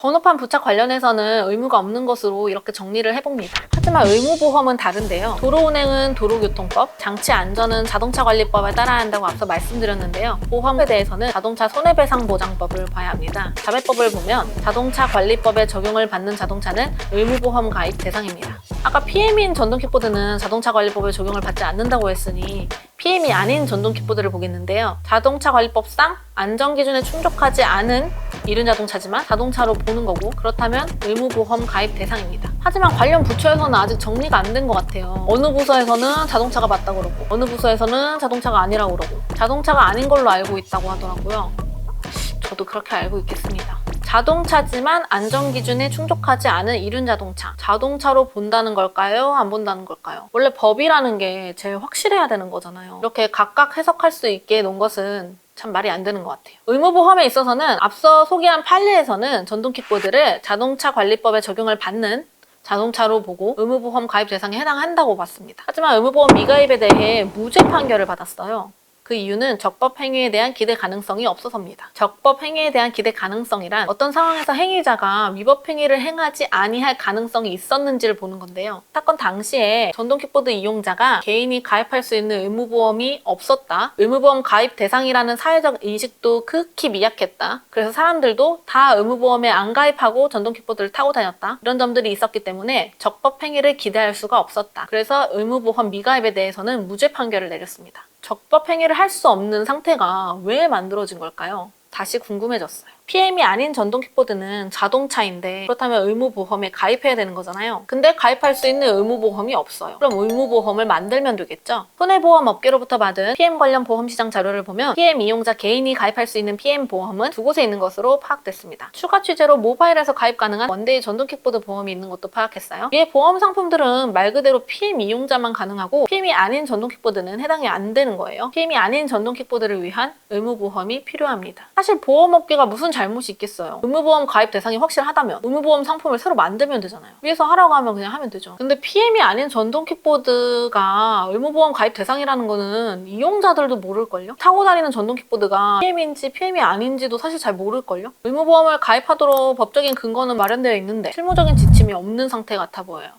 번호판 부착 관련해서는 의무가 없는 것으로 이렇게 정리를 해봅니다. 하지만 의무보험은 다른데요. 도로운행은 도로교통법, 장치안전은 자동차관리법에 따라야 한다고 앞서 말씀드렸는데요. 보험에 대해서는 자동차 손해배상보장법을 봐야 합니다. 자매법을 보면 자동차관리법에 적용을 받는 자동차는 의무보험 가입 대상입니다. 아까 PM인 전동킥보드는 자동차관리법에 적용을 받지 않는다고 했으니 PM이 아닌 전동킥보드를 보겠는데요. 자동차관리법상 안전기준에 충족하지 않은 이륜 자동차지만 자동차로 보는 거고, 그렇다면 의무보험 가입 대상입니다. 하지만 관련 부처에서는 아직 정리가 안 된 것 같아요. 어느 부서에서는 자동차가 맞다고 그러고 어느 부서에서는 자동차가 아니라고 그러고 자동차가 아닌 걸로 알고 있다고 하더라고요. 저도 그렇게 알고 있겠습니다. 자동차지만 안전기준에 충족하지 않은 이륜 자동차, 자동차로 본다는 걸까요? 안 본다는 걸까요? 원래 법이라는 게 제일 확실해야 되는 거잖아요. 이렇게 각각 해석할 수 있게 놓은 것은 참 말이 안 되는 것 같아요. 의무보험에 있어서는 앞서 소개한 판례에서는 전동킥보드를 자동차관리법에 적용을 받는 자동차로 보고 의무보험 가입 대상에 해당한다고 봤습니다. 하지만 의무보험 미가입에 대해 무죄 판결을 받았어요. 그 이유는 적법 행위에 대한 기대 가능성이 없어서입니다. 적법 행위에 대한 기대 가능성이란 어떤 상황에서 행위자가 위법 행위를 행하지 아니할 가능성이 있었는지를 보는 건데요. 사건 당시에 전동킥보드 이용자가 개인이 가입할 수 있는 의무보험이 없었다. 의무보험 가입 대상이라는 사회적 인식도 극히 미약했다. 그래서 사람들도 다 의무보험에 안 가입하고 전동킥보드를 타고 다녔다. 이런 점들이 있었기 때문에 적법 행위를 기대할 수가 없었다. 그래서 의무보험 미가입에 대해서는 무죄 판결을 내렸습니다. 적법 행위를 할 수 없는 상태가 왜 만들어진 걸까요? 다시 궁금해졌어요. PM이 아닌 전동킥보드는 자동차인데 그렇다면 의무보험에 가입해야 되는 거잖아요. 근데 가입할 수 있는 의무보험이 없어요. 그럼 의무보험을 만들면 되겠죠? 손해보험 업계로부터 받은 PM 관련 보험시장 자료를 보면 PM 이용자 개인이 가입할 수 있는 PM 보험은 두 곳에 있는 것으로 파악됐습니다. 추가 취재로 모바일에서 가입 가능한 원데이 전동킥보드 보험이 있는 것도 파악했어요. 이에 보험 상품들은 말 그대로 PM 이용자만 가능하고 PM이 아닌 전동킥보드는 해당이 안 되는 거예요. PM이 아닌 전동킥보드를 위한 의무보험이 필요합니다. 사실 보험업계가 무슨 잘못이 있겠어요. 의무보험 가입 대상이 확실하다면 의무보험 상품을 새로 만들면 되잖아요. 위에서 하라고 하면 그냥 하면 되죠. 근데 PM이 아닌 전동킥보드가 의무보험 가입 대상이라는 거는 이용자들도 모를걸요? 타고 다니는 전동킥보드가 PM인지 PM이 아닌지도 사실 잘 모를걸요? 의무보험을 가입하도록 법적인 근거는 마련되어 있는데 실무적인 지침이 없는 상태 같아 보여요.